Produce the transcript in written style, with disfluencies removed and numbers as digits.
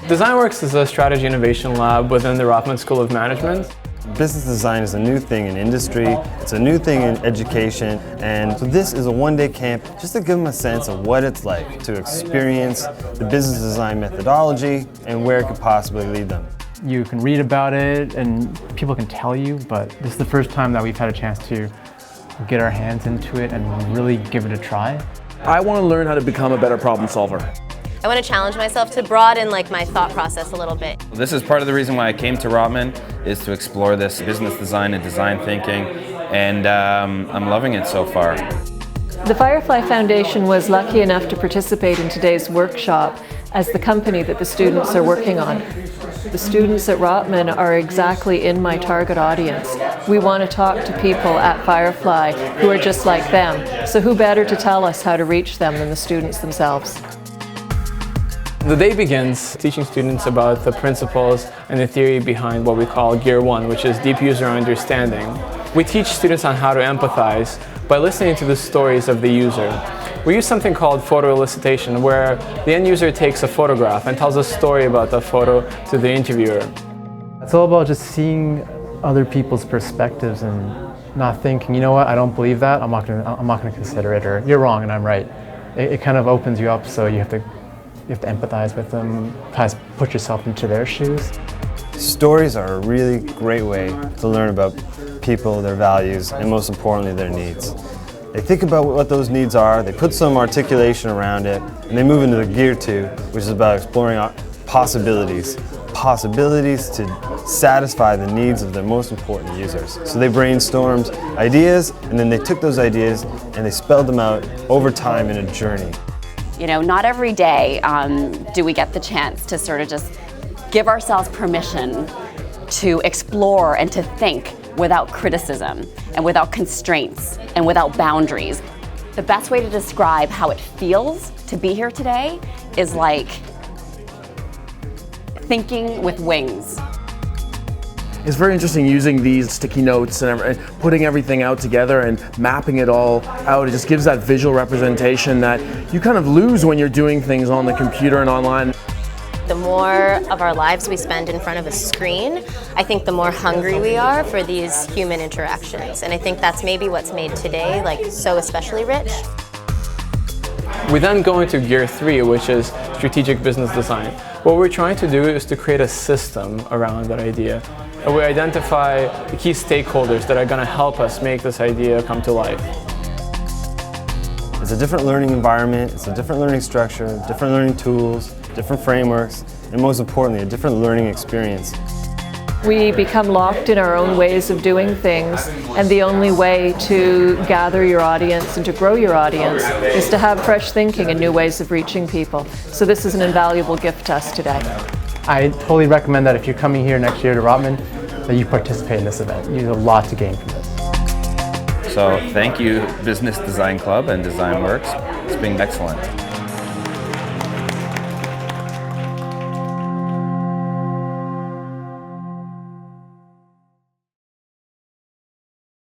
DesignWorks is a strategy innovation lab within the Rotman School of Management. Business design is a new thing in industry, it's a new thing in education, and so this is a one-day camp just to give them a sense of what it's like to experience the business design methodology and where it could possibly lead them. You can read about it and people can tell you, but this is the first time that we've had a chance to get our hands into it and really give it a try. I want to learn how to become a better problem solver. I want to challenge myself to broaden my thought process a little bit. This is part of the reason why I came to Rotman, is to explore this business design and design thinking, and I'm loving it so far. The Firefly Foundation was lucky enough to participate in today's workshop as the company that the students are working on. The students at Rotman are exactly in my target audience. We want to talk to people at Firefly who are just like them, so who better to tell us how to reach them than the students themselves? The day begins teaching students about the principles and the theory behind what we call Gear 1, which is deep user understanding. We teach students on how to empathize by listening to the stories of the user. We use something called photo elicitation, where the end user takes a photograph and tells a story about the photo to the interviewer. It's all about just seeing other people's perspectives and not thinking, you know what, I don't believe that, I'm not gonna consider it, or you're wrong and I'm right. It kind of opens you up, so you have to empathize with them, put yourself into their shoes. Stories are a really great way to learn about people, their values, and most importantly, their needs. They think about what those needs are, they put some articulation around it, and they move into the Gear 2, which is about exploring possibilities. Possibilities to satisfy the needs of their most important users. So they brainstormed ideas, and then they took those ideas and they spelled them out over time in a journey. You know, not every day do we get the chance to sort of just give ourselves permission to explore and to think without criticism and without constraints and without boundaries. The best way to describe how it feels to be here today is like thinking with wings. It's very interesting using these sticky notes and putting everything out together and mapping it all out. It just gives that visual representation that you kind of lose when you're doing things on the computer and online. The more of our lives we spend in front of a screen, I think the more hungry we are for these human interactions. And I think that's maybe what's made today so especially rich. We then go into Gear 3, which is strategic business design. What we're trying to do is to create a system around that idea. And we identify the key stakeholders that are going to help us make this idea come to life. It's a different learning environment, it's a different learning structure, different learning tools, different frameworks, and most importantly, a different learning experience. We become locked in our own ways of doing things, and the only way to gather your audience and to grow your audience is to have fresh thinking and new ways of reaching people. So this is an invaluable gift to us today. I totally recommend that if you're coming here next year to Rotman, that you participate in this event. You have a lot to gain from this. So thank you, Business Design Club and DesignWorks. It's been excellent.